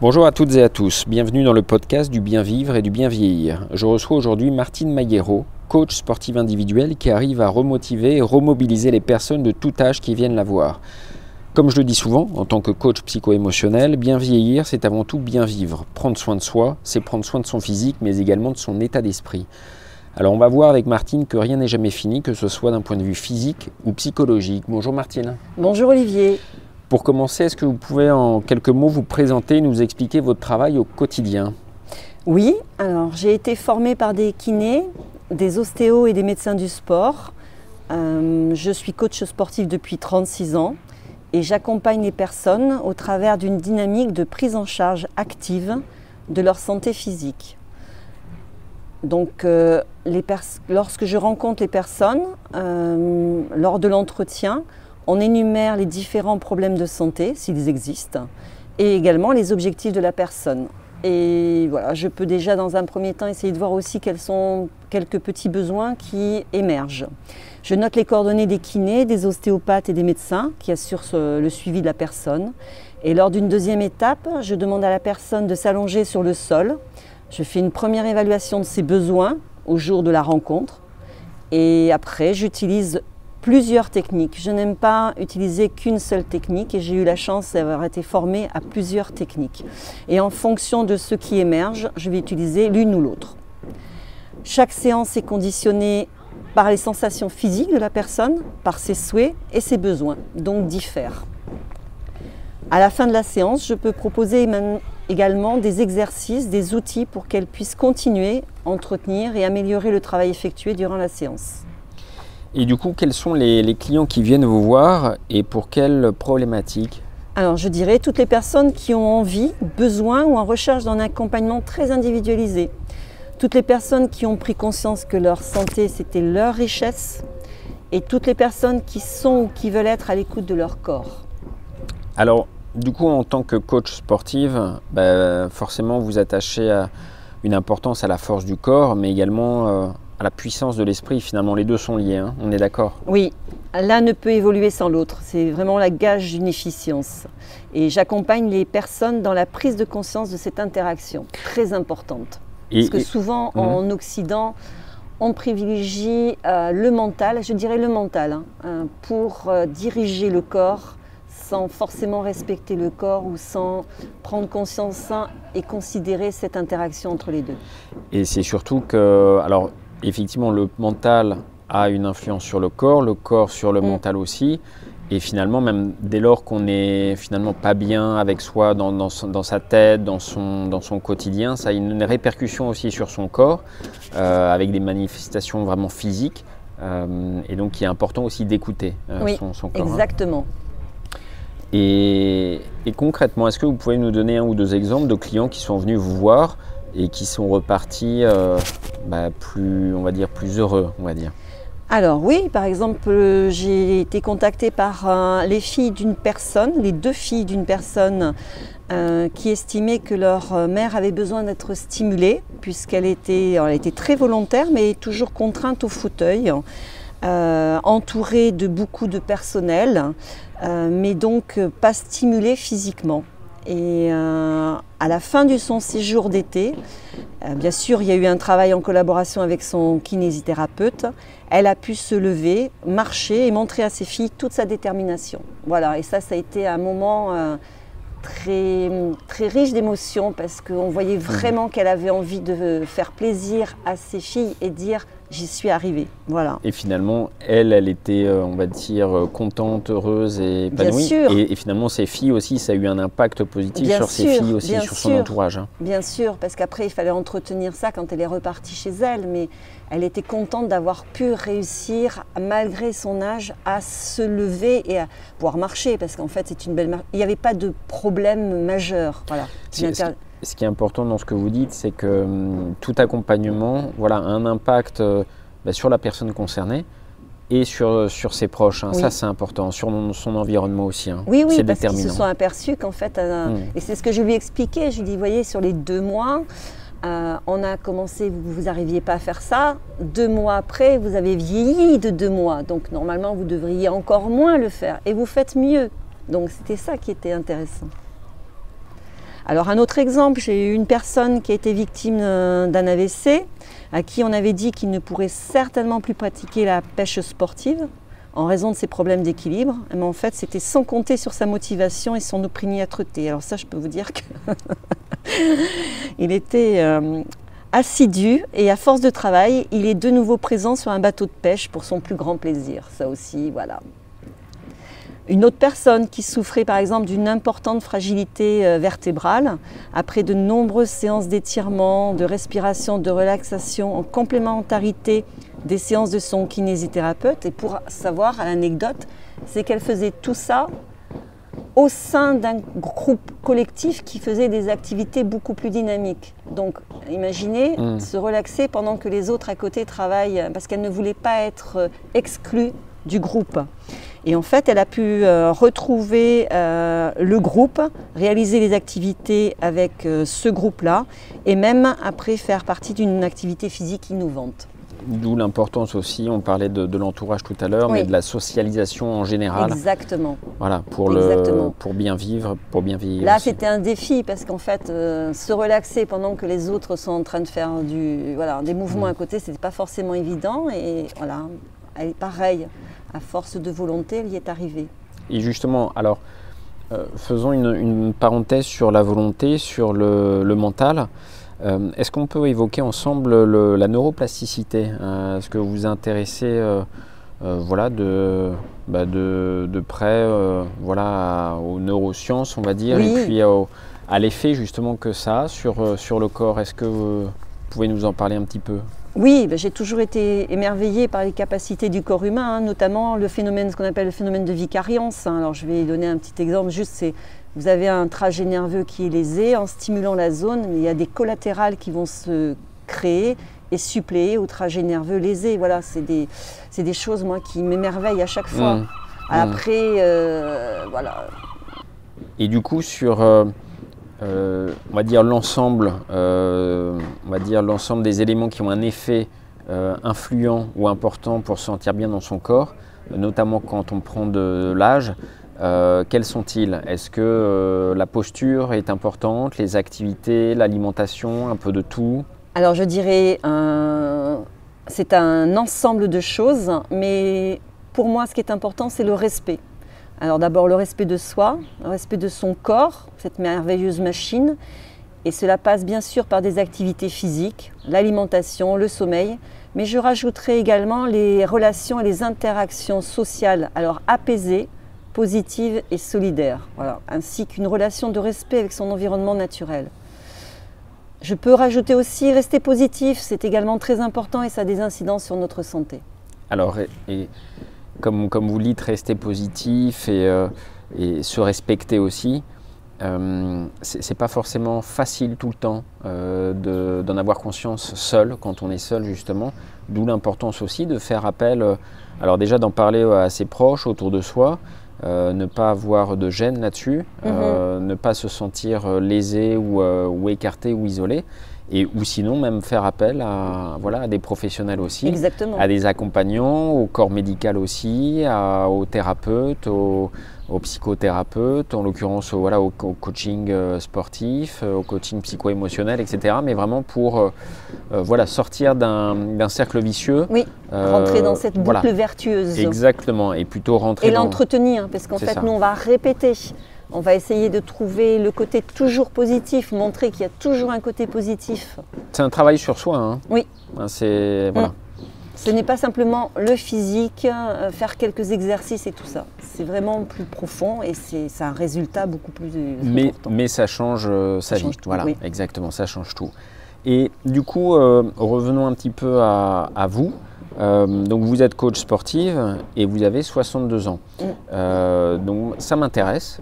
Bonjour à toutes et à tous, bienvenue dans le podcast du bien vivre et du bien vieillir. Je reçois aujourd'hui Martine Maguero, coach sportive individuelle qui arrive à remotiver et remobiliser les personnes de tout âge qui viennent la voir. Comme je le dis souvent, en tant que coach psycho-émotionnel, bien vieillir, c'est avant tout bien vivre. Prendre soin de soi, c'est prendre soin de son physique, mais également de son état d'esprit. Alors on va voir avec Martine que rien n'est jamais fini, que ce soit d'un point de vue physique ou psychologique. Bonjour Martine. Bonjour Olivier. Pour commencer, est-ce que vous pouvez en quelques mots vous présenter, nous expliquer votre travail au quotidien? Oui, alors j'ai été formée par des kinés, des ostéos et des médecins du sport. Je suis coach sportif depuis 36 ans et j'accompagne les personnes au travers d'une dynamique de prise en charge active de leur santé physique. Donc, lorsque je rencontre les personnes, lors de l'entretien, on énumère les différents problèmes de santé, s'ils existent, et également les objectifs de la personne. Et voilà, je peux déjà dans un premier temps essayer de voir aussi quels sont quelques petits besoins qui émergent. Je note les coordonnées des kinés, des ostéopathes et des médecins qui assurent le suivi de la personne. Et lors d'une deuxième étape, je demande à la personne de s'allonger sur le sol. Je fais une première évaluation de ses besoins au jour de la rencontre. Et après, j'utilise plusieurs techniques. Je n'aime pas utiliser qu'une seule technique et j'ai eu la chance d'avoir été formée à plusieurs techniques. Et en fonction de ce qui émerge, je vais utiliser l'une ou l'autre. Chaque séance est conditionnée par les sensations physiques de la personne, par ses souhaits et ses besoins, donc diffèrent. À la fin de la séance, je peux proposer également des exercices, des outils pour qu'elle puisse continuer, entretenir et améliorer le travail effectué durant la séance. Et du coup, quels sont les clients qui viennent vous voir et pour quelles problématiques? Alors je dirais toutes les personnes qui ont envie, besoin ou en recherche d'un accompagnement très individualisé. Toutes les personnes qui ont pris conscience que leur santé c'était leur richesse et toutes les personnes qui sont ou qui veulent être à l'écoute de leur corps. Alors du coup, en tant que coach sportive, forcément vous attachez à une importance à la force du corps, mais également à la puissance de l'esprit. Finalement, les deux sont liés, hein, on est d'accord? Oui, l'un ne peut évoluer sans l'autre. C'est vraiment la gage d'une efficience. Et j'accompagne les personnes dans la prise de conscience de cette interaction, très importante. Parce que souvent, en Occident, on privilégie le mental, je dirais le mental, pour diriger le corps sans forcément respecter le corps ou sans prendre conscience et considérer cette interaction entre les deux. Et c'est surtout que, alors effectivement, le mental a une influence sur le corps sur le mental aussi. Et finalement, même dès lors qu'on n'est finalement pas bien avec soi dans sa tête, dans son quotidien, ça a une répercussion aussi sur son corps, avec des manifestations vraiment physiques. Et donc, il est important aussi d'écouter son corps. Exactement. Et concrètement, est-ce que vous pouvez nous donner un ou deux exemples de clients qui sont venus vous voir et qui sont repartis plus heureux, on va dire? Alors oui, par exemple, j'ai été contactée par les filles d'une personne, les deux filles d'une personne qui estimaient que leur mère avait besoin d'être stimulée puisqu'elle était très volontaire mais toujours contrainte au fauteuil, entourée de beaucoup de personnel, mais donc pas stimulée physiquement. Et à la fin de son séjour d'été, bien sûr, il y a eu un travail en collaboration avec son kinésithérapeute. Elle a pu se lever, marcher et montrer à ses filles toute sa détermination. Voilà, et ça a été un moment très, très riche d'émotions parce qu'on voyait vraiment qu'elle avait envie de faire plaisir à ses filles et dire « j'y suis arrivée ». Voilà. Et finalement, elle était, on va dire, contente, heureuse et épanouie. Bien sûr. Et finalement, ses filles aussi, ça a eu un impact positif sur ses filles aussi, sur son entourage. Hein. Bien sûr, parce qu'après, il fallait entretenir ça quand elle est repartie chez elle. Mais elle était contente d'avoir pu réussir, malgré son âge, à se lever et à pouvoir marcher. Parce qu'en fait, c'est une belle marche. Il n'y avait pas de problème majeur. Voilà. Ce qui est important dans ce que vous dites, c'est que tout accompagnement a un impact sur la personne concernée et sur ses proches. Hein. Oui. Ça, c'est important. Sur son environnement aussi. Hein. Oui, parce qu'ils se sont aperçus qu'en fait, et c'est ce que je lui ai expliqué, je lui ai dit, vous voyez, sur les 2 mois, on a commencé, vous n'arriviez pas à faire ça. 2 mois après, vous avez vieilli de 2 mois. Donc, normalement, vous devriez encore moins le faire. Et vous faites mieux. Donc, c'était ça qui était intéressant. Alors un autre exemple, j'ai eu une personne qui a été victime d'un AVC, à qui on avait dit qu'il ne pourrait certainement plus pratiquer la pêche sportive en raison de ses problèmes d'équilibre. Mais en fait, c'était sans compter sur sa motivation et son opiniâtreté. Alors ça, je peux vous dire que il était assidu et à force de travail, il est de nouveau présent sur un bateau de pêche pour son plus grand plaisir. Ça aussi, voilà. Une autre personne qui souffrait par exemple d'une importante fragilité vertébrale, après de nombreuses séances d'étirement, de respiration, de relaxation en complémentarité des séances de son kinésithérapeute. Et pour savoir, l'anecdote, c'est qu'elle faisait tout ça au sein d'un groupe collectif qui faisait des activités beaucoup plus dynamiques. Donc imaginez se relaxer pendant que les autres à côté travaillent, parce qu'elle ne voulait pas être exclue du groupe. Et en fait, elle a pu retrouver le groupe, réaliser les activités avec ce groupe-là, et même après faire partie d'une activité physique innovante. D'où l'importance aussi, on parlait de l'entourage tout à l'heure, Oui. mais de la socialisation en général. Exactement. Voilà, pour bien vivre, pour bien vieillir. Là, aussi. c'était un défi parce qu'en fait, se relaxer pendant que les autres sont en train de faire des mouvements à côté, c'était pas forcément évident. Et voilà, elle est pareille, à force de volonté, elle y est arrivée. Et justement, alors, faisons une parenthèse sur la volonté, sur le mental. Est-ce qu'on peut évoquer ensemble la neuroplasticité? Est-ce que vous vous intéressez voilà, de près aux neurosciences, on va dire, Oui. et puis à l'effet justement que ça a sur le corps? Est-ce que vous pouvez nous en parler un petit peu? Oui, j'ai toujours été émerveillée par les capacités du corps humain, notamment le phénomène, ce qu'on appelle le phénomène de vicariance. Alors je vais donner un petit exemple, vous avez un trajet nerveux qui est lésé, en stimulant la zone, il y a des collatérales qui vont se créer et suppléer au trajet nerveux lésé. Voilà, c'est des choses moi qui m'émerveillent à chaque fois. Après, voilà. Et du coup sur on va dire l'ensemble des éléments qui ont un effet influent ou important pour se sentir bien dans son corps, notamment quand on prend de l'âge, quels sont-ils? Est-ce que la posture est importante, les activités, l'alimentation, un peu de tout? Alors je dirais, c'est un ensemble de choses, mais pour moi ce qui est important c'est le respect. Alors d'abord le respect de soi, le respect de son corps, cette merveilleuse machine, et cela passe bien sûr par des activités physiques, l'alimentation, le sommeil, mais je rajouterai également les relations et les interactions sociales, alors apaisées, positives et solidaires, voilà, ainsi qu'une relation de respect avec son environnement naturel. Je peux rajouter aussi rester positif, c'est également très important et ça a des incidences sur notre santé. Alors, et comme vous le dites, rester positif et se respecter aussi, c'est pas forcément facile tout le temps d'en avoir conscience seul, quand on est seul justement, d'où l'importance aussi de faire appel, alors déjà d'en parler à ses proches autour de soi, ne pas avoir de gêne là-dessus, ne pas se sentir lésé ou écarté ou isolé, ou sinon même faire appel à des professionnels aussi. Exactement. À des accompagnants, au corps médical aussi, aux thérapeutes, aux psychothérapeutes, en l'occurrence au coaching sportif, au coaching psycho-émotionnel, etc. Mais vraiment pour sortir d'un cercle vicieux. Oui, rentrer dans cette boucle vertueuse. Exactement, et plutôt rentrer et l'entretenir, parce qu'en fait, nous, on va répéter. On va essayer de trouver le côté toujours positif, montrer qu'il y a toujours un côté positif. C'est un travail sur soi, hein. Oui. Voilà. Ce n'est pas simplement le physique, faire quelques exercices et tout ça. C'est vraiment plus profond et c'est un résultat beaucoup plus important. Mais ça change sa vie. Voilà, oui. Exactement, ça change tout. Et du coup, revenons un petit peu à vous. Donc vous êtes coach sportive et vous avez 62 ans. Donc ça m'intéresse.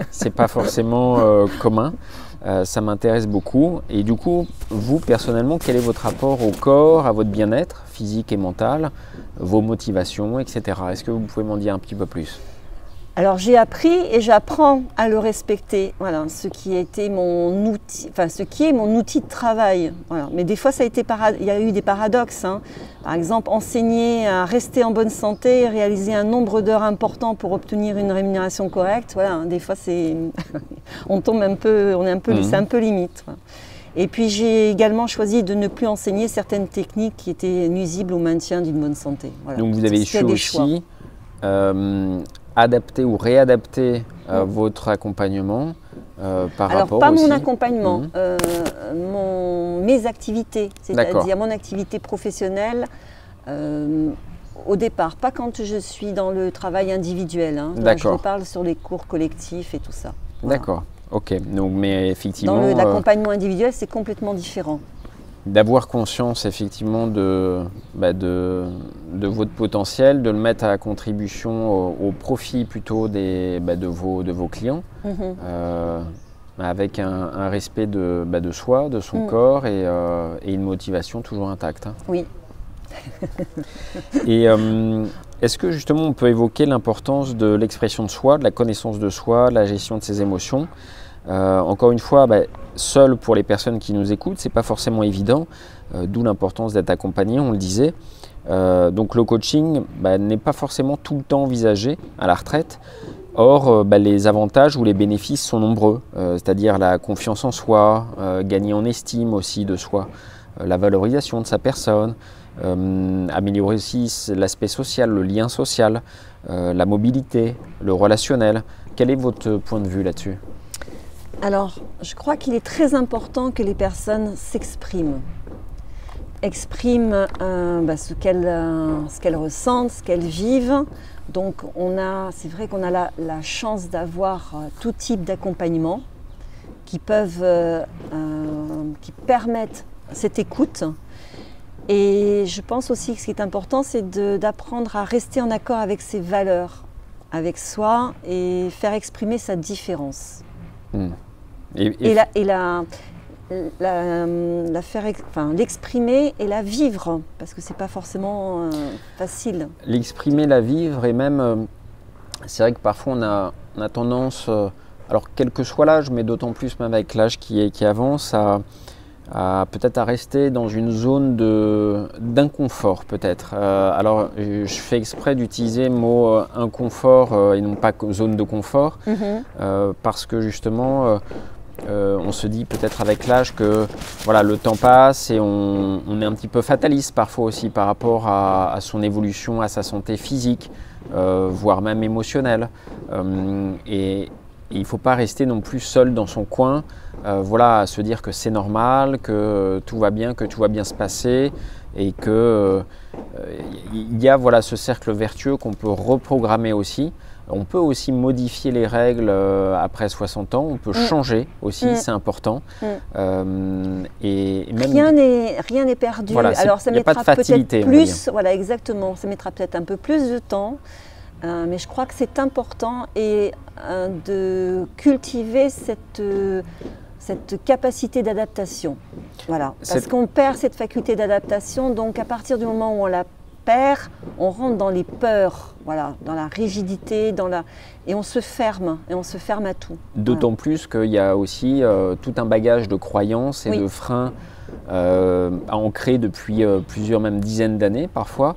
C'est pas forcément commun. Ça m'intéresse beaucoup. Et du coup, vous personnellement, quel est votre rapport au corps, à votre bien-être physique et mental, vos motivations, etc. Est-ce que vous pouvez m'en dire un petit peu plus? Alors j'ai appris et j'apprends à le respecter, voilà, ce qui a été mon outil, enfin ce qui est mon outil de travail. Voilà. Mais des fois il y a eu des paradoxes, hein. Par exemple, enseigner à rester en bonne santé et réaliser un nombre d'heures important pour obtenir une rémunération correcte, voilà, des fois on tombe un peu, c'est un peu limite. Voilà. Et puis j'ai également choisi de ne plus enseigner certaines techniques qui étaient nuisibles au maintien d'une bonne santé. Voilà. Donc vous avez su aussi adapter ou réadapter votre accompagnement par rapport pas aussi. Mon accompagnement, mes activités, c'est-à-dire mon activité professionnelle au départ, pas quand je suis dans le travail individuel. Hein. Je vous parle sur les cours collectifs et tout ça. Voilà. D'accord, ok. Donc, mais effectivement, dans l'accompagnement individuel, c'est complètement différent. D'avoir conscience effectivement de votre potentiel, de le mettre à contribution au profit plutôt de vos clients, avec un respect de soi, de son corps et une motivation toujours intacte. Hein. Oui. Et est-ce que justement on peut évoquer l'importance de l'expression de soi, de la connaissance de soi, de la gestion de ses émotions? Encore une fois, seul pour les personnes qui nous écoutent, c'est pas forcément évident, d'où l'importance d'être accompagné, on le disait. Donc le coaching n'est pas forcément tout le temps envisagé à la retraite. Or, les avantages ou les bénéfices sont nombreux, c'est-à-dire la confiance en soi, gagner en estime aussi de soi, la valorisation de sa personne, améliorer aussi l'aspect social, le lien social, la mobilité, le relationnel. Quel est votre point de vue là-dessus ? Alors, je crois qu'il est très important que les personnes s'expriment ce qu'elles ressentent, ce qu'elles vivent. Donc, c'est vrai qu'on a la chance d'avoir tout type d'accompagnement qui permettent cette écoute. Et je pense aussi que ce qui est important, c'est d'apprendre à rester en accord avec ses valeurs, avec soi et faire exprimer sa différence. L'exprimer et la vivre, parce que c'est pas forcément facile. L'exprimer, la vivre, et même, c'est vrai que parfois on a tendance, alors quel que soit l'âge, mais d'autant plus même avec l'âge qui avance, peut-être à rester dans une zone d'inconfort peut-être. Alors je fais exprès d'utiliser le mot inconfort et non pas zone de confort, parce que justement on se dit peut-être avec l'âge que voilà, le temps passe et on est un petit peu fataliste parfois aussi par rapport à son évolution, à sa santé physique, voire même émotionnelle. Et il ne faut pas rester non plus seul dans son coin, à se dire que c'est normal, que tout va bien se passer, et qu'il y a ce cercle vertueux qu'on peut reprogrammer aussi. On peut aussi modifier les règles après 60 ans, on peut changer aussi, c'est important. Et même, rien n'est perdu. Voilà, alors ça mettra peut-être plus, voilà exactement, ça mettra peut-être un peu plus de temps. Mais je crois que c'est important de cultiver cette capacité d'adaptation. Voilà. Parce qu'on perd cette faculté d'adaptation, donc à partir du moment où on la perd, on rentre dans les peurs, voilà, dans la rigidité, et on se ferme à tout. D'autant plus qu'il y a aussi tout un bagage de croyances et de freins ancrés depuis plusieurs même dizaines d'années parfois.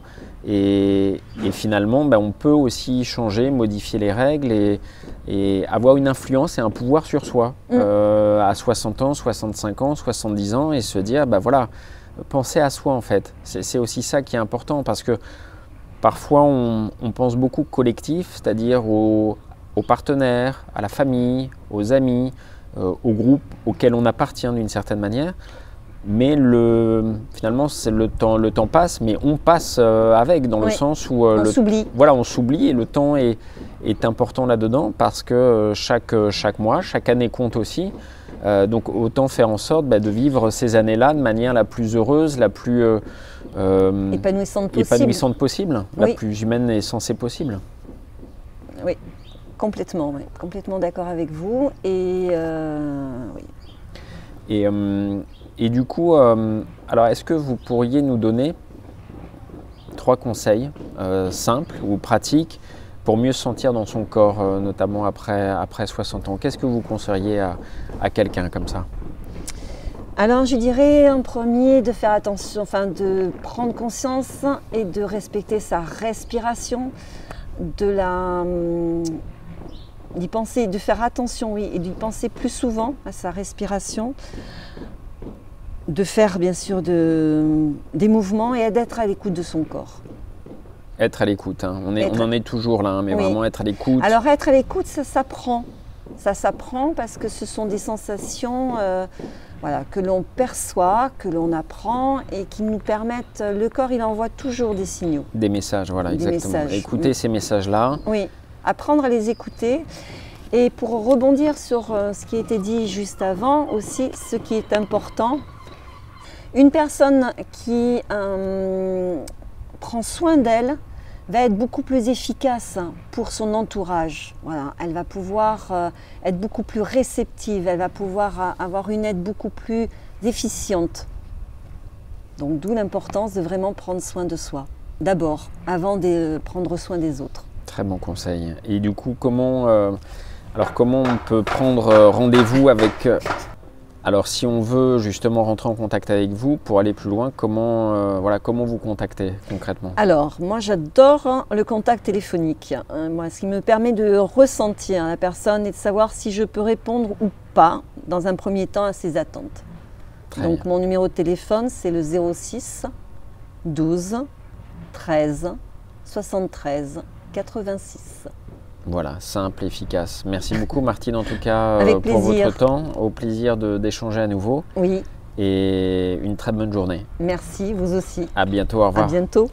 Et finalement, on peut aussi changer, modifier les règles et avoir une influence et un pouvoir sur soi à 60 ans, 65 ans, 70 ans, et se dire, penser à soi en fait. C'est aussi ça qui est important, parce que parfois on pense beaucoup collectif, c'est-à-dire aux partenaires, à la famille, aux amis, au groupe auquel on appartient d'une certaine manière. Mais finalement, le temps passe, mais on passe avec, dans le sens où on s'oublie. Voilà, on s'oublie, et le temps est important là-dedans, parce que chaque mois, chaque année compte aussi. Donc autant faire en sorte de vivre ces années-là de manière la plus heureuse, la plus épanouissante possible, la plus humaine et sensée possible. Oui, complètement d'accord avec vous. Et du coup, alors est-ce que vous pourriez nous donner 3 conseils simples ou pratiques pour mieux se sentir dans son corps, notamment après 60 ans. Qu'est-ce que vous conseilleriez à quelqu'un comme ça? Alors je dirais en premier de faire attention, enfin de prendre conscience et de respecter sa respiration, d'y penser, de faire attention, oui, et d'y penser plus souvent à sa respiration, de faire bien sûr des mouvements et d'être à l'écoute de son corps. Être à l'écoute, hein. On en est toujours là, hein, mais oui, vraiment être à l'écoute. Alors être à l'écoute, ça s'apprend. Ça s'apprend parce que ce sont des sensations voilà, que l'on perçoit, que l'on apprend et qui nous permettent, le corps il envoie toujours des signaux. Des messages, voilà, des exactement. Messages. Écouter ces messages-là. Oui, apprendre à les écouter. Et pour rebondir sur ce qui a été dit juste avant aussi, ce qui est important, une personne qui prend soin d'elle va être beaucoup plus efficace pour son entourage. Voilà, elle va pouvoir être beaucoup plus réceptive, elle va pouvoir avoir une aide beaucoup plus efficiente. Donc d'où l'importance de vraiment prendre soin de soi, d'abord, avant de prendre soin des autres. Très bon conseil. Et du coup, comment on peut prendre rendez-vous avec... Alors si on veut justement rentrer en contact avec vous pour aller plus loin, comment vous contacter concrètement? Alors moi j'adore le contact téléphonique. Moi, ce qui me permet de ressentir la personne et de savoir si je peux répondre ou pas dans un premier temps à ses attentes. Donc mon numéro de téléphone c'est le 06 12 13 73 86. Voilà, simple, efficace. Merci beaucoup Martine en tout cas pour votre temps. Au plaisir d'échanger à nouveau. Oui. Et une très bonne journée. Merci, vous aussi. À bientôt, au revoir. À bientôt.